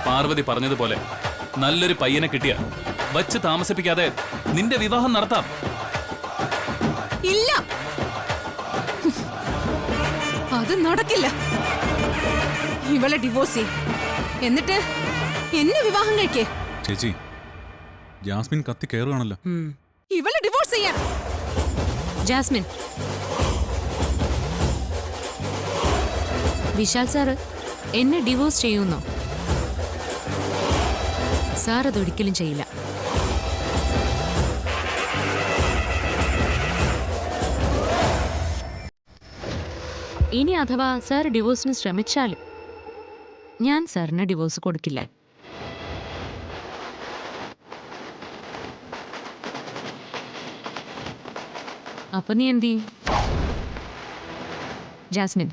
പാർവതി പറഞ്ഞതുപോലെ നല്ലൊരു പയ്യനെ കിട്ടിയ വച്ച് താമസിപ്പിക്കാതെ നിന്റെ വിവാഹം നടത്താം. ഇല്ല, അത് നടക്കില്ല. ഇവളെ ഡിവോഴ്സ് ചെയ്, എന്നിട്ട് എന്നെ വിവാഹം കഴിക്കേ. ചേച്ചി, ജാസ്മിൻ കത്തി കയറുകയാണല്ലോ. ഇവളെ ഡിവോഴ്സ് ചെയ്യാൻ. ജാസ്മിൻ, വിശാൽ സാറ് എന്നെ ഡിവോഴ്സ് ചെയ്യുന്നോ? സാർ അതൊരിക്കലും ചെയ്യില്ല. ഇനി അഥവാ സാർ ഡിവോഴ്സിന് ശ്രമിച്ചാലും ഞാൻ സാറിന് ഡിവോഴ്സ് കൊടുക്കില്ല. അപ്പൊ നീ എന്ത് ചെയ്യും? ജാസ്മിൻ,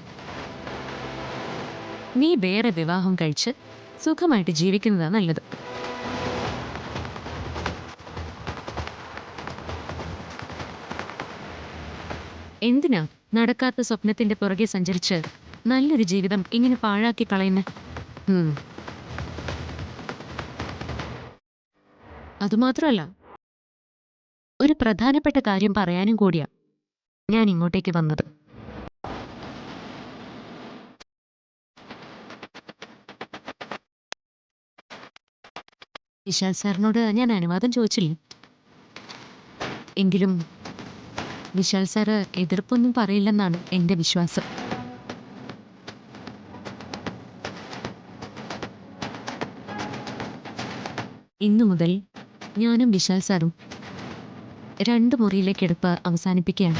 നീ വേറെ വിവാഹം കഴിച്ച് സുഖമായിട്ട് ജീവിക്കുന്നതാണ് നല്ലത്. എന്തിനാ നടക്കാത്ത സ്വപ്നത്തിന്റെ പുറകെ സഞ്ചരിച്ച് നല്ലൊരു ജീവിതം ഇങ്ങനെ പാഴാക്കി കളയുന്ന? അതുമാത്രമല്ല, ഒരു പ്രധാനപ്പെട്ട കാര്യം പറയാനും കൂടിയാ ഞാൻ ഇങ്ങോട്ടേക്ക് വന്നത്. വിശാൽ സാറിനോട് ഞാൻ അനുവാദം ചോദിച്ചില്ല. എങ്കിലും വിശാൽ സാറ് എതിർപ്പൊന്നും പറയില്ലെന്നാണ് എൻ്റെ വിശ്വാസം. ഇന്നു മുതൽ ഞാനും വിശാൽ സാറും 2 മുറിയിലേക്ക് എടുപ്പ് അവസാനിപ്പിക്കുകയാണ്.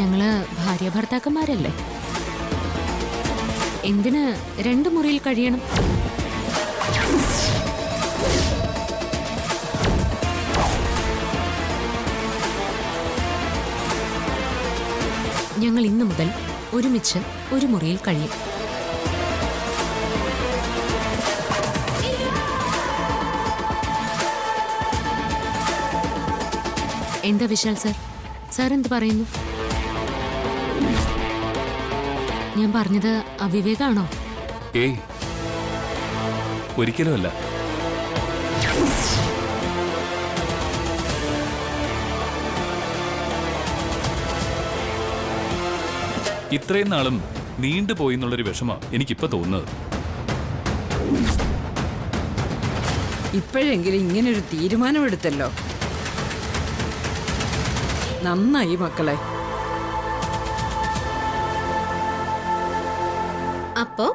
ഞങ്ങള് ഭാര്യ ഭർത്താക്കന്മാരല്ലേ, എന്തിന് 2 മുറിയിൽ കഴിയണം? ഞങ്ങൾ ഇന്നു മുതൽ ഒരുമിച്ച് ഒരു മുറിയിൽ കഴിയും. എന്താ വിശാൽ സാർ, സാർ എന്ത് പറയുന്നു? ഞാൻ പറഞ്ഞത് അവിവേകാണോ? ഏയ്, ഒരിക്കലുമല്ല. ഇത്രയും നാളും നീണ്ടുപോയി എന്നുള്ളൊരു വിഷമമാണ് എനിക്കിപ്പോ തോന്നുന്നത്. ഇപ്പോഴെങ്കിലും ഇങ്ങനൊരു തീരുമാനമെടുത്തല്ലോ, നന്നായി മക്കളെ. അപ്പോ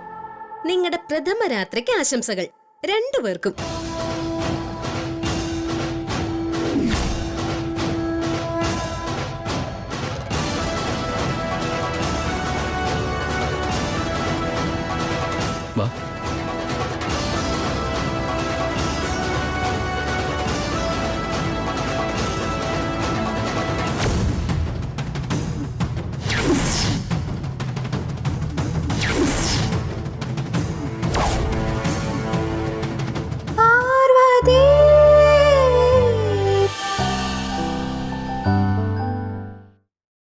നിങ്ങളുടെ പ്രഥമ രാത്രിക്ക് ആശംസകൾ 2 പേർക്കും. വാ.